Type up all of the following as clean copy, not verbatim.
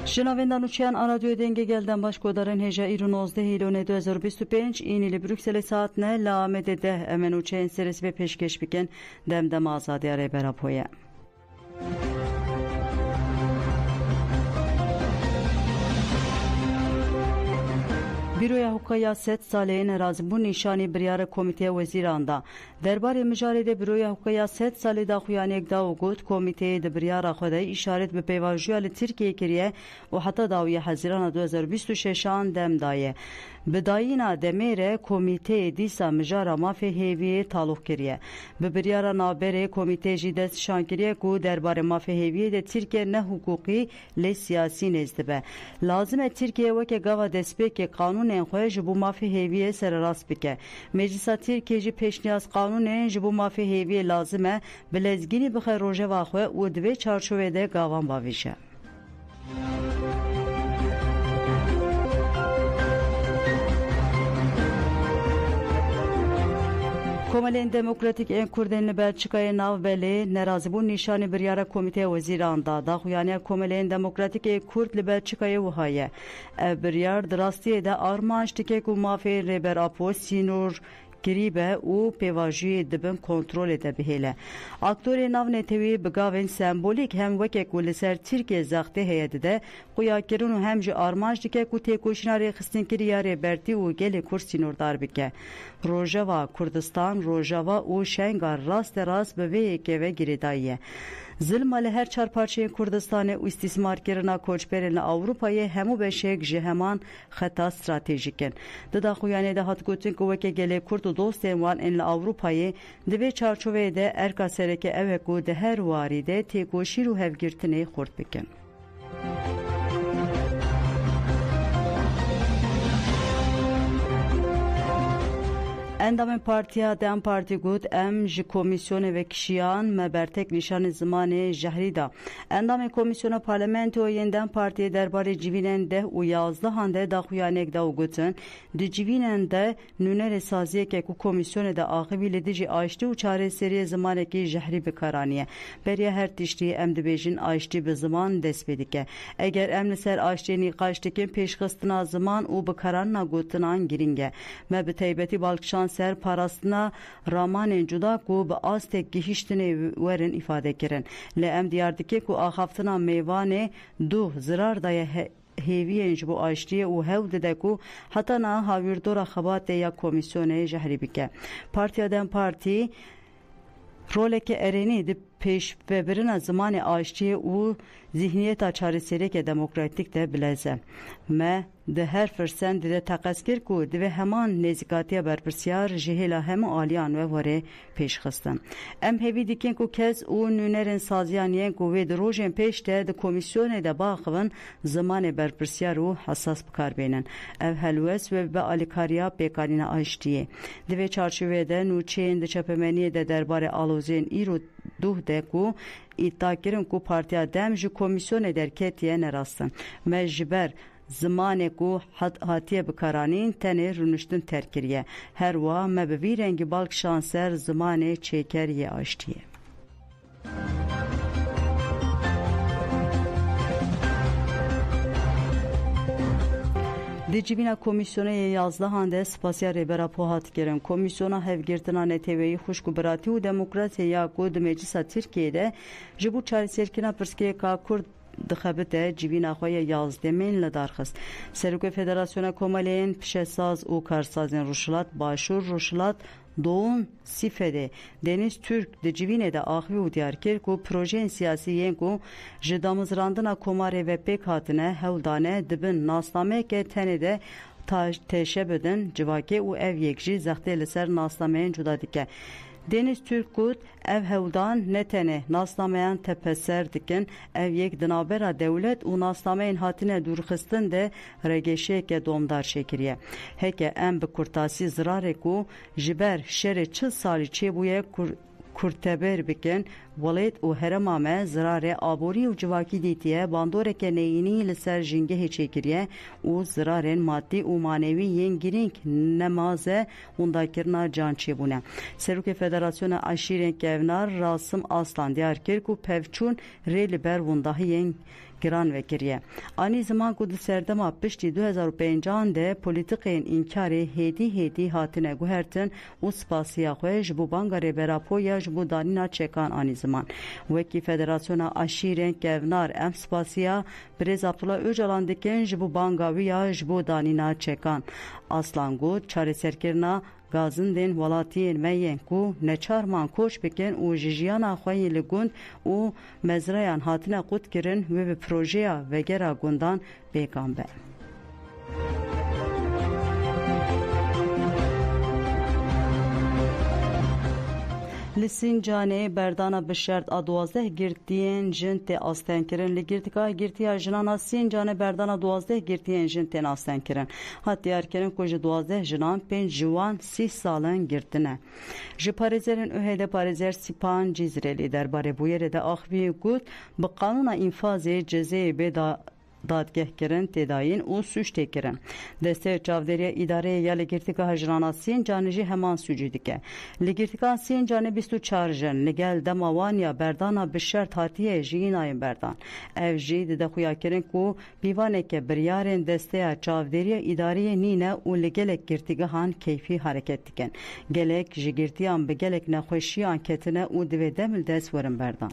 Şinavendan uçayan radyo denge gelden başkodarın heja 19 hilone 2025 inili Brüksel saatine la medede emen uçayan serisi ve peşkeş biken demdem azadi araya berapoya. Büroya Hukaya Set Salih'in erazi bu nişani biryara komite veziranda. Derbarê mijarê de Büroya Hukaya Set Salih da xuyaniyek da got komiteyê de biryara xwe işaret bi peyvajiya li Tirkiye kiriye û heta dawiya Hezîrana 2026 dem daye. Bi dayîna demê re komiteyê dîsa mijara mafê hêviyê talûx kiriye. Bi biryara navberê komitê jî dest şan kiriye ku derbarê mafê hêviyê de Tirkiye ne hukukî lê siyasî nêz dibe. Lazim e Tirkiye weke gava destpêkê kanûn خواهی جبو مافی هیویه سر راست بکه. مجلس ترکیه جی پیشنیاز قانونه جبو مافی هیویه لازمه بلزگینی بخیر روژه واخوه و دوی چارچوبه ده گاوان باویشه. Komalên Demokratik ên Kurdên li Belçikayê navbelê nerazîbûn nîşanî biryara Komîteya Wezîran da. Daxuyaniya Komalên Demokratik ê Kurd li Belçikayê wiha ye. Ev biryar di rastiyê de armanc dike ku mafê rêberapo sînor giribe û pêvajiyê dibin kontrolê de bihêle. Aktorê navnetewî bi gavên sembolîk hem wekek ku li ser Tirkiye zextê heye dide, xuyakirin û hem jî armanc dike ku têkoşîna rêxistinkiya rêbertî û gelê Kurd sînordar bike. Rojava Kurdistan, Rojava û Şengar rasterast bi vê yekê ve girêdayî ye. Zilma li her çarparçeyên Kurdistanê û îstîsmarkirina koçberên li Ewropayê hemû beşek ji heman xeta stratejîk in. Di daxuyanê de hat gotin ku weke gelê Kurd û dostên wan ên li Ewropayê di vê çarçoveyê de erka sereke ew e ku di her warî de têkoşîr û hevgirtinê xurt bikin. Endamên Partiya Dem Parti got em ji komisyonê ve kişiyan me bertek nîşanê zimanê jehrî da. Endamên komisyona parlamentoyên Dem Partiye derbarê civînên 10 û 11 de daxuyaniyek da û gotin di civînên de nûnerê saziyekek û komisyonê de axivî li dijî aştî û çareseriyê zimanekî jehrî bikaraniye. Beriya her tiştî em dibêjin aştî bi ziman dest pê dike. Eger em li ser aştiyê nîqaş dikin pêşxistina ziman û bikaranina gotinan giring e. Me bi taybetî balkişan ser parastina ramanên cuda ku bi astek gihîştinê werin îfade kirin. Li em diyar dike ku axaftina mêvanê duh zirar daye hêviyên ji bo aştiyê û hew dide ku heta na hawirdora xebatê ya komisyonê jehrî bike. Partiya Dem Partî roleke erênî di pêşvebirina zimanê aştiyê û zihniyeta çaresereke demokratîk de bileze. Me di her firsend de teqez kir ku divê heman nêzîkatiya berpirsiyar ji hêla hemû aliyan ve warê pêşxistin. Em hêvî dikin ku kes û nûnerên saziyan yên ku wê di rojên pêş de di komisyonê de baxivin zimanê berpirsiyar û hesas bikarbênin. Ev helwest ve bi alîkariya pêkanîna aştiyê. Divê çarçoveyê de nûçeyên di çepemeniyê de derbarê aloziyên îro duh de ku îddia kirin ku Partiya Dem ji komisyonê derketiye nerastin. Me ji ber zimanê ku hatiye bikaranîn tenê rûniştin terkiriye. Her wa me bi vî rengî balkişan ser zimanê çêkeriyê aştiyê. Di civîna komisyonê 11 de spasiya rêbera hat kirin. Komisyona hevgirtina neteweyî xuşk û biratî û demokrasiyê ya ku di Meclisa Tirkiyeyê de ji bo çareserkirina pirsgirêka Kurd dixebite civîna xwe ya 11 li darxist. Serokê Federasyona Komaleyên Pişesaz û Karsazên Rûşhilat Başûr Rûşhilat Doğun Sifede Deniz Türk di civînê de axivî û diyar kir ku projeyên siyasî yên ku ji damizrandina komarê ve pêk hatine hewldane dibin nasnameyeke tenê de teşebbüdin civakê û ev yek jî zextê li ser nasnameyên cuda dike. Deniz Türk got ev hewdan ne tenê nasnameyan tepeser dikin ev yek di navbera dewlet û nasnameyên hatine dûrxistin de regeşeyeke domdar şekiriye. Heke em bi kurtasî zirarê ku ji ber şerê 40 salî çêbûye kurteber bikin ولید و هرما ما زرار آبوری و جواکی دیتیه باندوره که نینی لسر جنگه چکریه و زرار مادی و مانوی ین گرینگ نمازه ونداکرنا جانچی بونه. سروک فدراسیون عشیرین کهونار راسم آسلان دیار کرد و پفچون ریل بر ونداهی ین گران وکریه. آنی زمان کود سردما پشتی 2005 ده پولیتیکین انکاری هدی هاتنه گوهرتن و سپاسیا خوش بو بانگاره براپویا جبو دانینا چکان آنی زمان. وکی فدراسیون عشیرین کهونار ام سپاسیا برز عبدالله اوجالان دکن جبو بانگاویا جبو دانینا چکان. اصلا گود چاره سرکرنا گازندین ولاتین میین کو نچارمان کوش بکن و جیجیانا خوی لگوند و مزرعان هاتنه قد کرن و به پروژه وگرا گوندان بیگان به. لسینجانه بردانا بشرط آدوازده گرتین جنت آستن کرن لگرتکای گرتیا جنانا سینجانه بردانا دوازده گرتین جنتین آستن کرن حتی ارکرن کج دوازده جنان پین جوان 30 سالن گرتنه جپارزرین اوهده پارزر سیپان جیزرلی درباره بویر ده آخوی گود به قانون انفاذ جزای بدا دادگه کرن تداین و سوش تکرن دسته چاودری اداره یا لگرتیکا هجرانا سین جانجی همان سوجودی که لگرتیکا سین جانه 24 جن لگل دماوان یا بردانا بشرط هاتیه جیناین بردان او جید ده خویا کرن کو بیوانه که بریارن دسته چاودری اداره نینه و لگلک گرتیگه هان کیفی حرکت دیکن گلک جگرتیان به گلک نخوشیان کتنه و دوی دمل دست ورن بردان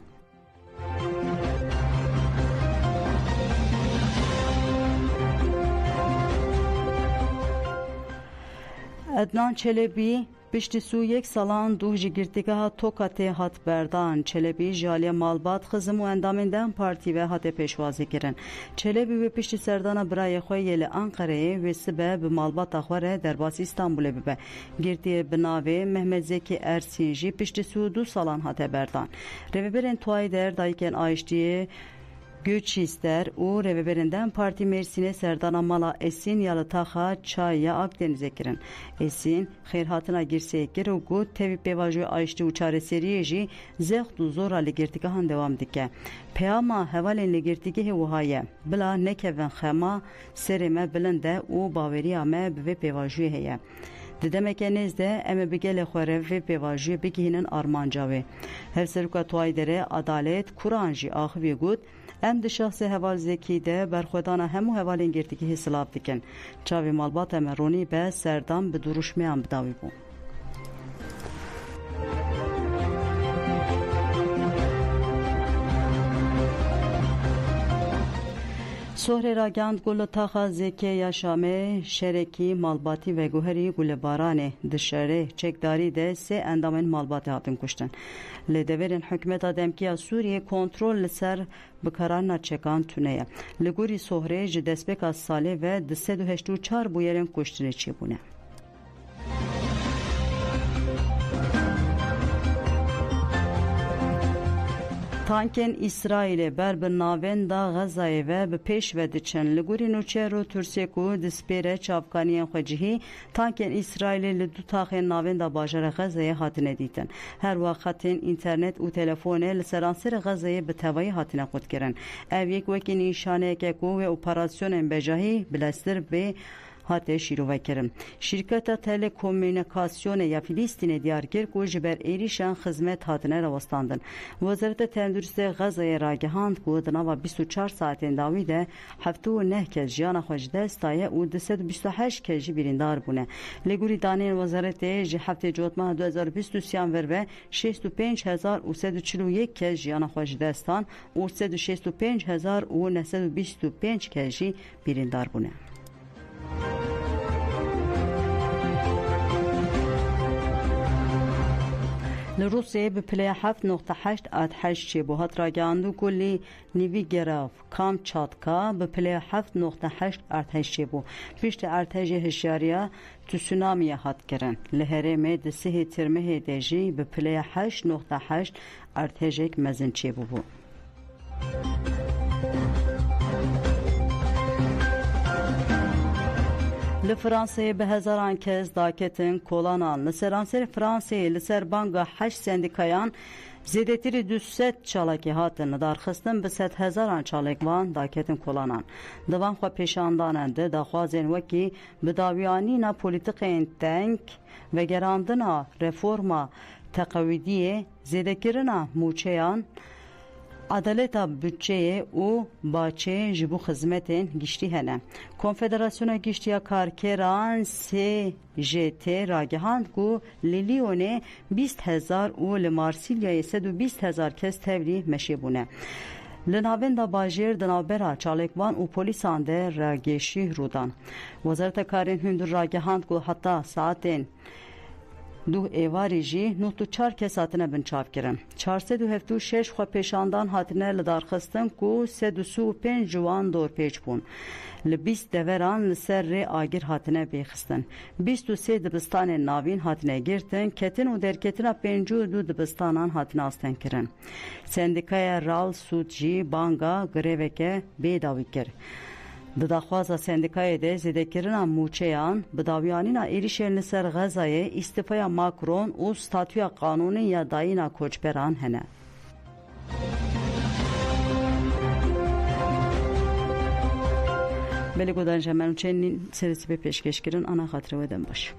ادنان چلبی پشت سو یک سالان دو جگرتگاه توکاته هات بردان چلبی جالی مالبات خزم و اندامندن پارتی و هات پیشوازی کرن چلبی و پشت سردان برای خوی یل انقره و سبب مالبات اخواره در باس استانبول ببه گرتی بناوه محمد زکی ارسینجی پشت سو 2 سالان هات بردان رویبرین توای در دایکن آیشتی göç ister u reveberinden parti Mersin'e serdana mala Esin yalıtaha çaya Akdeniz'e girin. Esin xeyratına girse gir u gut tevi pevajı ayşti uçare seriyeji zehtu zora ligirtikahan devam dike. Peyama hevalen ligirtike uhaye. Bila nekeven xema serime bilinde u baveriyame ve pevajı heye. Dedemeke nezde eme bigele xorev ve pevajı bigihinin armancavı. Hevseruka tuaydere adalet kuranji ahvi gut ام د شخص حوال زکی ده برخودان همو حوالین گرتیکی حسلاب دیکن چاوی مالبات امرونی به سردام به دروشمی هم بداوی بون سهر راگاند گل تاخا زکی یاشامه شرکی مالباتی و گوهری گل بارانه دشاره چکداری ده 3 اندامن مالباتی هاتن کشتن لدورین حکمت آدمکیا سوریه کنترل لسر بکاران چکان تونه لگوری سهره جدسبک از ساله و 284 بویرن کشتنه چی بونه تانکن İsrail'e ber navenda Gaza'ya ve be peş ve diçen liguri noçero Türkiye dispere çavkaniyen xecihi tanken İsrail'e le du taxen navenda bajara Gaza'ya hatine diten her vaqatin internet u telefone le seransir Gaza'ya be tavayı hatine qut kiren ev yek veki nişane ke ku ve operasyonen bejahi bilastir be hate şiruve kirim. Şirketa telekomünikasyonu ya Filistin'e diyargir ku jiber erişen hizmet hatine ravastandın. Vazirete Tendürüste Gaza'ya ragihand ku dınava 24 saatin davide haftu neh kez jiyana xojde staye u 228 kez birindar bune. Leguri danin vazirete ji hafte cotma 2023 ver ve 65,341 kez jiyana xojde stan u 365,925 kez birindar bune. لروسيا ببلاي 7.8 اتحش بو هات راگاندو كلي نيفيگراف كام چاتكا ببلاي 7.8 ارتش بو پشت ارتش هشاريا تسونامي هات کرن لهرمه د سه ترمه دجي ببلاي 8.8 ارتشك مزن چي بو لفرانسه به هزاران کس داکتن کولانان لسرانسر فرانسه لسر بانگا 8 سندیکایان Zêdetîrê du sed çalakê hatin darxistin bi 100,000 çalakvan daketin kolanan. Divan xwe pêşandanan de daxwazên wekî bidawiyanîna polîtikên teng, vegerandina reforma teqewîdiyê, zêdekirina mûçeyan, adaleta bütçeyê û baçê ji bo xizmetên giştî hene. Konfederasyona Giştiya Karkeran CGT ragihand ku li Lyonê 20,000 û li Marsilyayê 120,000 kes tevlî meşîbûne. Li navenda bajêr di navbera çalakvan û polîsan de ragêşî rûdan. Wezareta Karên Hundir ragihand ku heta saetên du êvarê jî 94 kes hatine binçavkirin. 476 xwe pêşandan hatine li darxistin ku 305 ji wan dorpêç bûn. Li 20 deveran li ser rê agir hatine bêxistin. 23 dibistanên navîn hatine girtin, ketin û derketina 52 dibistanan hatine astenkirin. Sendikaya Ral Sûd jî banga greveke bêdawî kir. Di daxwaza sendikayê de zêdekirina mûçeyan, bidawiyanîna êrişên li ser Xezayê, îstîfaya Macron û statûya qanûnî ya dayîna koçberan hene. Belê godan ji hemen çênîn serî pêşkêşkirin ana xatirê we dem baş.